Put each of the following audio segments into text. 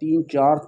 3-4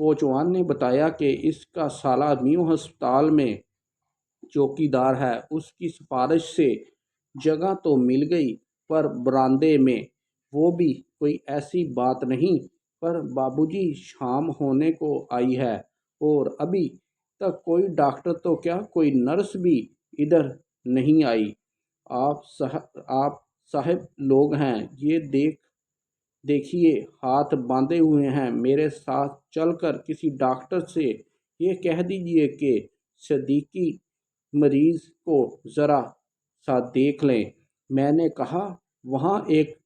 کوچوان نے بتایا کہ اس کا سالہ میو ہسپتال میں چوکیدار ہے۔ اس کی سفارش سے جگہ تو مل گئی پر براندے میں، وہ بھی کوئی ایسی بات نہیں۔ پر بابو جی شام ہونے کو آئی ہے اور ابھی تک کوئی ڈاکٹر تو کیا کوئی نرس بھی ادھر نہیں آئی۔ آپ صاحب لوگ ہیں، یہ دیکھیے ہاتھ باندھے ہوئے ہیں، میرے ساتھ چل کر کسی ڈاکٹر سے یہ کہہ دیجئے کہ صدیقی مریض کو ذرا سا دیکھ لیں۔ میں نے کہا وہاں ایک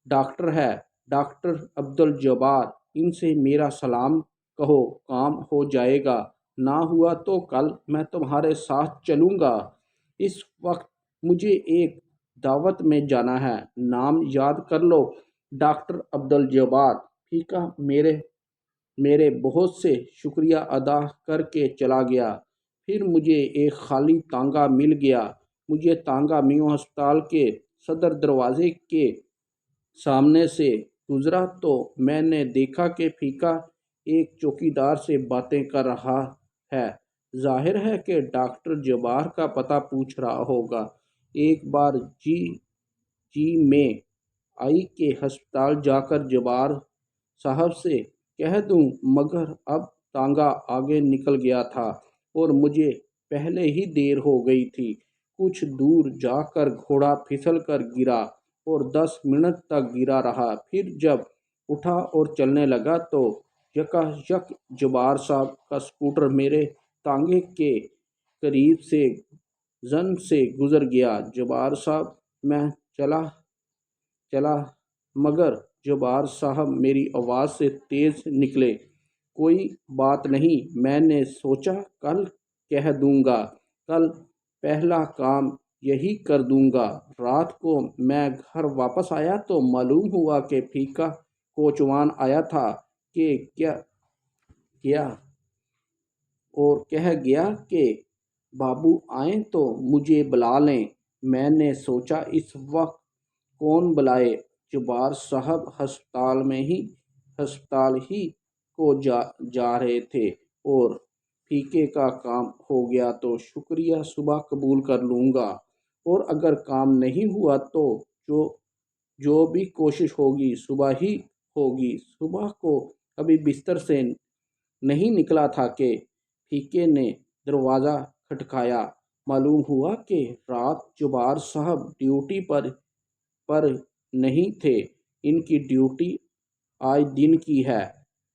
ڈاکٹر ہے، ڈاکٹر عبدالجبار، ان سے میرا سلام کہو، کام ہو جائے گا، نہ ہوا تو کل میں تمہارے ساتھ چلوں گا۔ اس وقت مجھے ایک دعوت میں جانا ہے، نام یاد کر لو، ڈاکٹر عبدالجبار۔ پھیکا میرے بہت سے شکریہ ادا کر کے چلا گیا۔ پھر مجھے ایک خالی تانگا مل گیا۔ مجھے تانگا میو ہسپتال کے صدر دروازے کے سامنے سے گزرا تو میں نے دیکھا کہ پھیکا ایک چوکیدار سے باتیں کر رہا ہے۔ ظاہر ہے کہ ڈاکٹر جبار کا پتہ پوچھ رہا ہوگا۔ ایک بار جی میں آئی کہ ہسپتال جا کر جبار صاحب سے کہہ دوں، مگر اب تانگا آگے نکل گیا تھا اور مجھے پہلے ہی دیر ہو گئی تھی۔ کچھ دور جا کر گھوڑا پھسل کر گرا اور 10 منٹ تک گرا رہا۔ پھر جب اٹھا اور چلنے لگا تو یکایک جبار صاحب کا سکوٹر میرے تانگے کے قریب سے زن سے گزر گیا۔ جبار صاحب میں چلا مگر جبار صاحب میری آواز سے تیز نکلے، کوئی بات نہیں، میں نے سوچا کل کہہ دوں گا، کل پہلا کام یہی کر دوں گا۔ رات کو میں گھر واپس آیا تو معلوم ہوا کہ پھیکا کوچوان آیا تھا کہ کیا اور کہہ گیا کہ بابو آئیں تو مجھے بلا لیں۔ میں نے سوچا اس وقت کون بلائے، جبار صاحب ہسپتال ہی کو جا رہے تھے اور پھیکے کا کام ہو گیا تو شکریہ صبح قبول کر لوں گا، اور اگر کام نہیں ہوا تو جو بھی کوشش ہوگی صبح ہی ہوگی۔ صبح کو ابھی بستر سے نہیں نکلا تھا کہ پھیکے نے دروازہ کھٹکایا۔ معلوم ہوا کہ رات جبار صاحب ڈیوٹی پر نہیں تھے، ان کی ڈیوٹی آج دن کی ہے،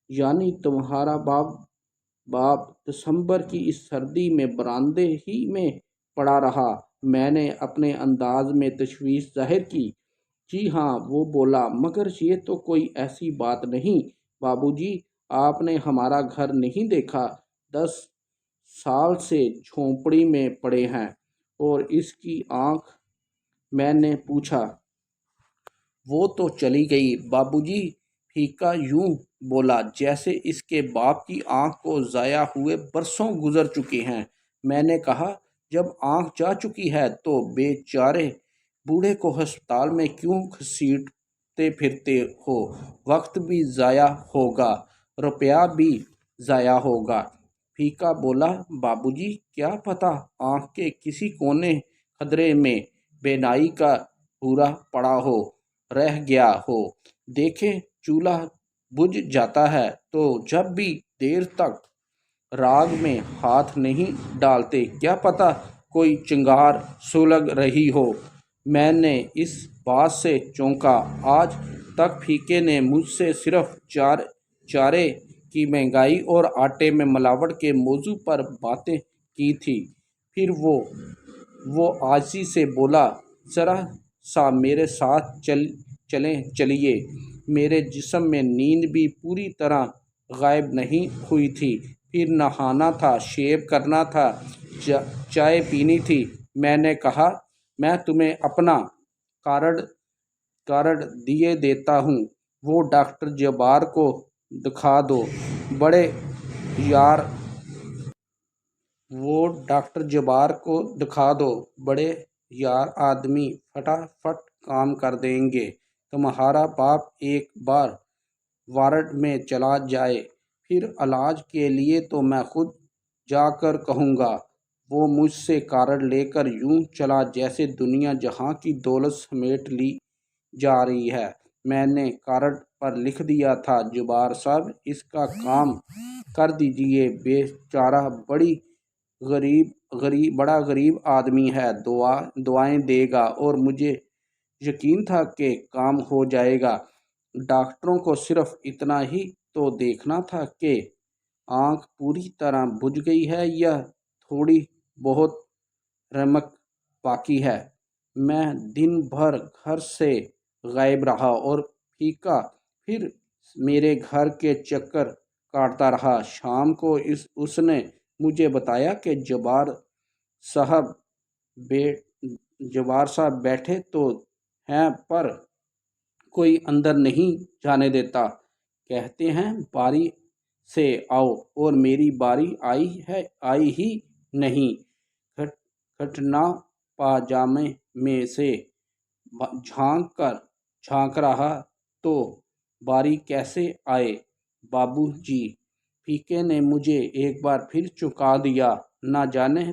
یعنی تمہارا باپ دسمبر کی اس سردی میں براندے ہی میں پڑا رہا۔ میں نے اپنے انداز میں تشویش ظاہر کی۔ جی ہاں، وہ بولا، مگر یہ تو کوئی ایسی بات نہیں بابو جی، آپ نے ہمارا گھر نہیں دیکھا، 10 سال سے جھونپڑی میں پڑے ہیں، اور اس کی آنکھ؟ میں نے پوچھا۔ وہ تو چلی گئی بابو جی، پھیکا یوں بولا جیسے اس کے باپ کی آنکھ کو ضائع ہوئے برسوں گزر چکے ہیں۔ میں نے کہا جب آنکھ جا چکی ہے تو بے چارے بوڑھے کو ہسپتال میں کیوں گھسیٹتے پھرتے ہو، وقت بھی ضائع ہوگا، روپیہ بھی ضائع ہوگا۔ پھیکا بولا، بابو جی کیا پتہ آنکھ کے کسی کونے خدرے میں بینائی کا بھورا پڑا ہو، رہ گیا ہو۔ دیکھیں چولہا بجھ جاتا ہے تو جب بھی دیر تک راگ میں ہاتھ نہیں ڈالتے، کیا پتہ کوئی چنگار سلگ رہی ہو۔ میں نے اس بات سے چونکا۔ آج تک پھیکے نے مجھ سے صرف چارے کی مہنگائی اور آٹے میں ملاوٹ کے موضوع پر باتیں کی تھیں۔ پھر وہ عاجزی سے بولا، ذرا سا میرے ساتھ چلیے۔ میرے جسم میں نیند بھی پوری طرح غائب نہیں ہوئی تھی۔ پھر نہانا تھا، شیو کرنا تھا، چائے پینی تھی۔ میں نے کہا میں تمہیں اپنا کارڈ دیے دیتا ہوں، وہ ڈاکٹر جبار کو دکھا دو، بڑے یار آدمی فٹافٹ کام کر دیں گے۔ تمہارا باپ ایک بار وارڈ میں چلا جائے، پھر علاج کے لیے تو میں خود جا کر کہوں گا۔ وہ مجھ سے کارڈ لے کر یوں چلا جیسے دنیا جہاں کی دولت سمیٹ لی جا رہی ہے۔ میں نے کارڈ پر لکھ دیا تھا، جبار صاحب اس کا کام کر دیجئے، بیچارہ بڑا غریب آدمی ہے، دعائیں دے گا، اور مجھے یقین تھا کہ کام ہو جائے گا۔ ڈاکٹروں کو صرف اتنا ہی تو دیکھنا تھا کہ آنکھ پوری طرح بجھ گئی ہے یا تھوڑی بہت رمق باقی ہے۔ میں دن بھر گھر سے غائب رہا اور پھیکا پھر میرے گھر کے چکر کاٹتا رہا۔ شام کو اس نے مجھے بتایا کہ جبار صاحب بیٹھے تو ہیں پر کوئی اندر نہیں جانے دیتا، کہتے ہیں باری سے آؤ، اور میری باری آئی ہی نہیں۔ گھٹنا پاجامے میں سے جھانک رہا تو باری کیسے آئے بابو جی؟ پھیکے نے مجھے ایک بار پھر چونکا دیا۔ نہ جانے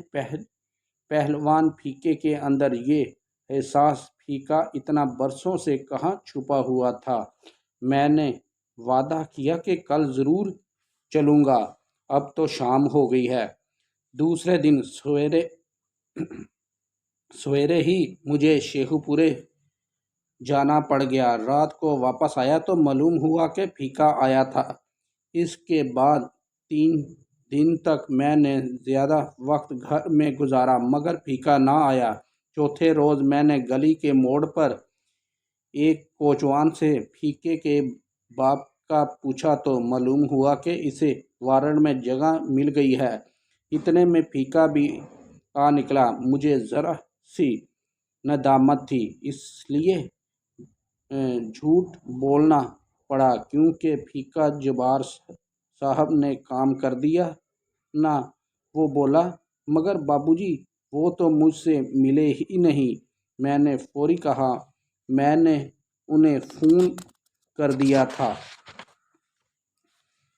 پہلوان پھیکے کے اندر یہ احساس پھیکا اتنا برسوں سے کہاں چھپا ہوا تھا۔ میں نے وعدہ کیا کہ کل ضرور چلوں گا۔ اب تو شام ہو گئی ہے۔ دوسرے دن سویرے ہی مجھے شیخو پورے جانا پڑ گیا۔ رات کو واپس آیا تو معلوم ہوا کہ پھیکا آیا تھا۔ اس کے بعد 3 دن تک میں نے زیادہ وقت گھر میں گزارا مگر پھیکا نہ آیا۔ چوتھے روز میں نے گلی کے موڑ پر ایک کوچوان سے پھیکے کے باپ کا پوچھا تو معلوم ہوا کہ اسے وارڈ میں جگہ مل گئی ہے۔ اتنے میں پھیکا بھی آ نکلا۔ مجھے ذرا سی ندامت تھی، اس لیے جھوٹ بولنا پڑا کیونکہ پھیکا جبار صاحب نے کام کر دیا نا۔ وہ بولا، مگر بابو جی وہ تو مجھ سے ملے ہی نہیں۔ میں نے فوری کہا، میں نے انہیں فون کر دیا تھا۔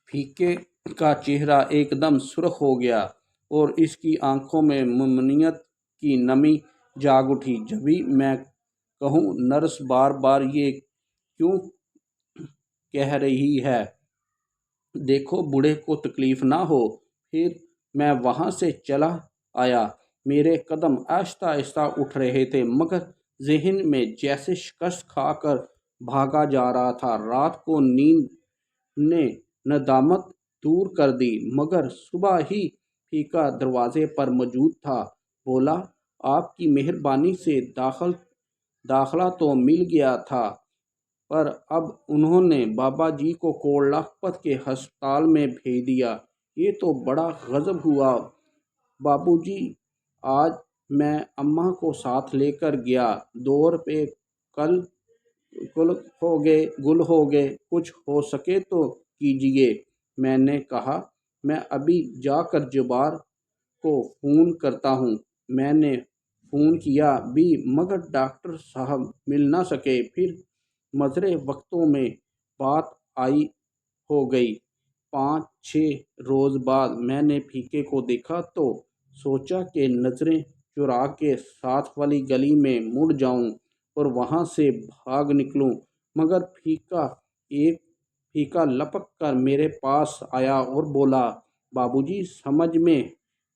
پھیکے کا چہرہ ایک دم سرخ ہو گیا اور اس کی آنکھوں میں ممنوعیت کی نمی جاگ اٹھی۔ جبھی میں کہوں نرس بار بار یہ کیوں کہہ رہی ہے، دیکھو بوڑھے کو تکلیف نہ ہو۔ پھر میں وہاں سے چلا آیا۔ میرے قدم آہستہ آہستہ اٹھ رہے تھے مگر ذہن میں جیسے شکست کھا کر بھاگا جا رہا تھا۔ رات کو نیند نے ندامت دور کر دی مگر صبح ہی پھیکا دروازے پر موجود تھا۔ بولا، آپ کی مہربانی سے داخلہ تو مل گیا تھا پر اب انہوں نے بابا جی کو کوٹ لکھپت کے ہسپتال میں بھیج دیا۔ یہ تو بڑا غضب ہوا بابو جی۔ آج میں اماں کو ساتھ لے کر گیا، 2 روپے گل ہو گئے، کچھ ہو سکے تو کیجئے۔ میں نے کہا، میں ابھی جا کر جبار کو فون کرتا ہوں۔ میں نے فون کیا بھی مگر ڈاکٹر صاحب مل نہ سکے۔ پھر مضرِ وقتوں میں بات ہو گئی۔ 5-6 روز بعد میں نے پھیکے کو دیکھا تو سوچا کہ نظریں چرا کے ساتھ والی گلی میں مڑ جاؤں اور وہاں سے بھاگ نکلوں مگر پھیکا لپک کر میرے پاس آیا اور بولا، بابو جی سمجھ میں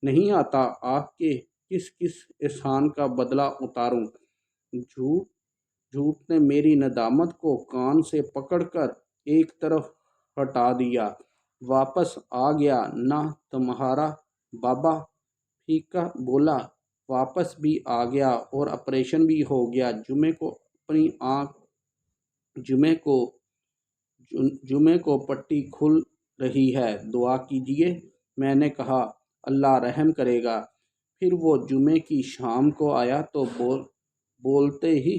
نہیں آتا آپ کے کس احسان کا بدلہ اتاروں۔ جھوٹ نے میری ندامت کو کان سے پکڑ کر ایک طرف ہٹا دیا۔ واپس آ گیا نا تمہارا بابا؟ پھیکا بولا، واپس بھی آ گیا اور آپریشن بھی ہو گیا۔ جمعے کو پٹی کھل رہی ہے، دعا کیجئے۔ میں نے کہا، اللہ رحم کرے گا۔ پھر وہ جمعے کی شام کو آیا تو بولتے ہی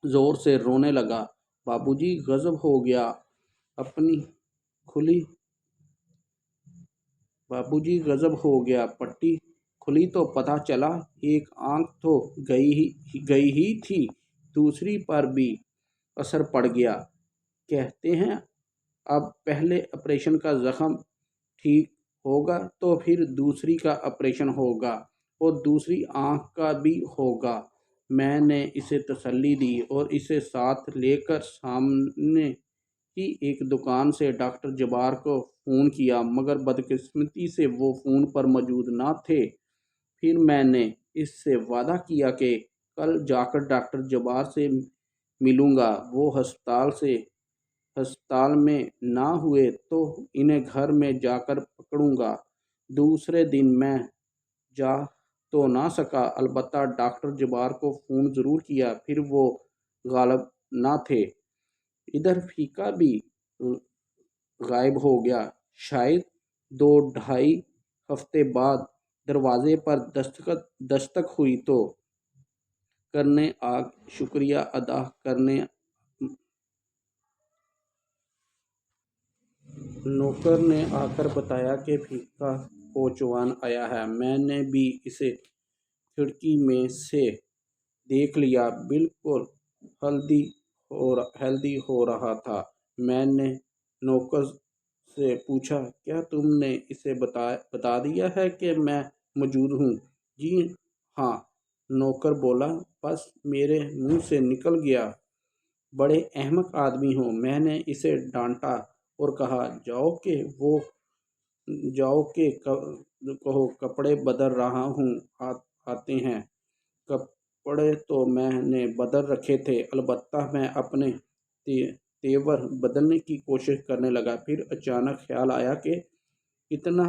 زور سے رونے لگا۔ بابو جی غضب ہو گیا، پٹی کھلی تو پتہ چلا ایک آنکھ تو گئی ہی تھی، دوسری پر بھی اثر پڑ گیا۔ کہتے ہیں اب پہلے آپریشن کا زخم ٹھیک ہوگا تو پھر دوسری کا آپریشن ہوگا اور دوسری آنکھ کا بھی ہوگا۔ میں نے اسے تسلی دی اور اسے ساتھ لے کر سامنے کی ایک دکان سے ڈاکٹر جبار کو فون کیا، مگر بدقسمتی سے وہ فون پر موجود نہ تھے۔ پھر میں نے اس سے وعدہ کیا کہ کل جا کر ڈاکٹر جبار سے ملوں گا۔ وہ ہسپتال میں نہ ہوئے تو انہیں گھر میں جا کر پکڑوں گا۔ دوسرے دن میں جا تو نہ سکا، البتہ ڈاکٹر جبار کو فون ضرور کیا، پھر وہ غالب نہ تھے۔ ادھر فیقہ بھی غائب ہو گیا۔ شاید 2 ڈھائی ہفتے بعد دروازے پر دستک ہوئی تو شکریہ ادا کرنے نوکر نے آ کر بتایا کہ فیقہ کوچوان آیا ہے۔ میں نے بھی اسے کھڑکی میں سے دیکھ لیا، بالکل ہیلدی ہو رہا تھا۔ میں نے نوکر سے پوچھا، کیا تم نے اسے بتا دیا ہے کہ میں موجود ہوں؟ جی ہاں، نوکر بولا، بس میرے منہ سے نکل گیا۔ بڑے احمق آدمی ہو۔ میں نے اسے ڈانٹا اور کہا، جاؤ کہ کہو کپڑے بدل رہا ہوں، آتے ہیں۔ کپڑے تو میں نے بدل رکھے تھے، البتہ میں اپنے تیور بدلنے کی کوشش کرنے لگا۔ پھر اچانک خیال آیا کہ اتنا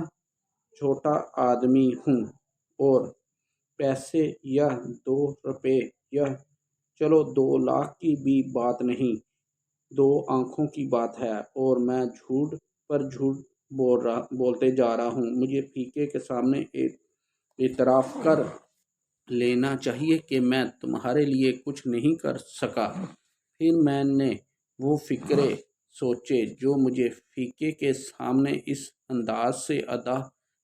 چھوٹا آدمی ہوں اور پیسے یا 2 روپے یا چلو 2 لاکھ کی بھی بات نہیں، 2 آنکھوں کی بات ہے، اور میں جھوٹ پر جھوٹ بولتے جا رہا ہوں۔ مجھے فیقے کے سامنے اعتراف کر لینا چاہیے کہ میں تمہارے لیے کچھ نہیں کر سکا۔ پھر میں نے وہ فقرے سوچے جو مجھے فیقے کے سامنے اس انداز سے ادا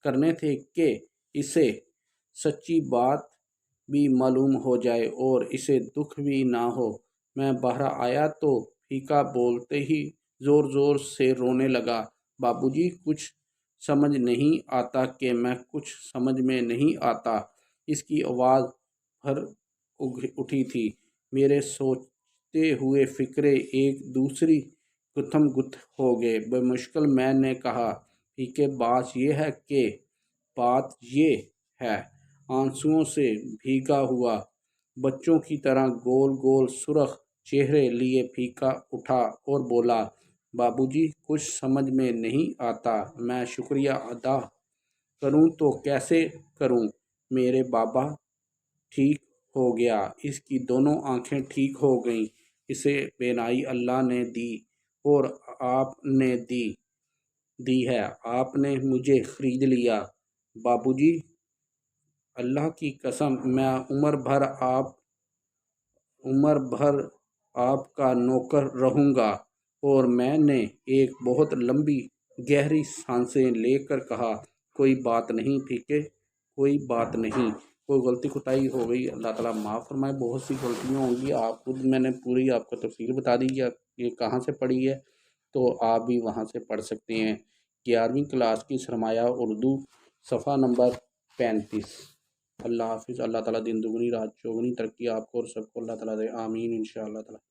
کرنے تھے کہ اسے سچی بات بھی معلوم ہو جائے اور اسے دکھ بھی نہ ہو۔ میں باہر آیا تو فیقہ بولتے ہی زور زور سے رونے لگا۔ بابو جی، کچھ سمجھ نہیں آتا کہ میں کچھ سمجھ میں نہیں آتا۔ اس کی آواز بھر اٹھی تھی۔ میرے سوچتے ہوئے فقرے ایک دوسری گتھم گتھ ہو گئے۔ بمشکل میں نے کہا، فیقے بات یہ ہے۔ آنسوؤں سے بھیگا ہوا بچوں کی طرح گول گول سرخ چہرے لیے فیقہ اٹھا اور بولا، بابو جی، کچھ سمجھ میں نہیں آتا۔ میں شکریہ ادا کروں تو کیسے کروں؟ میرے بابا ٹھیک ہو گیا، اس کی دونوں آنکھیں ٹھیک ہو گئیں، اسے بینائی اللہ نے دی اور آپ نے دی ہے، آپ نے مجھے خرید لیا۔ بابو جی، اللہ کی قسم، میں عمر بھر آپ کا نوکر رہوں گا۔ اور میں نے ایک بہت لمبی گہری سانسیں لے کر کہا، کوئی بات نہیں فیقے، کوئی بات نہیں، کوئی غلطی کوتاہی ہو گئی، اللہ تعالیٰ معاف فرمائے، بہت سی غلطیاں ہوں گی، آپ خود میں نے پوری آپ کو تفصیل بتا دی ہے، یہ کہاں سے پڑھی ہے تو آپ بھی وہاں سے پڑھ سکتے ہیں۔ 11ویں کلاس کی سرمایہ اردو، صفحہ نمبر 35۔ اللہ حافظ۔ اللہ تعالیٰ دن دگنی رات چوگنی ترقی آپ کو اور سب کو اللہ تعالیٰ دے، آمین انشاءاللہ تعالیٰ۔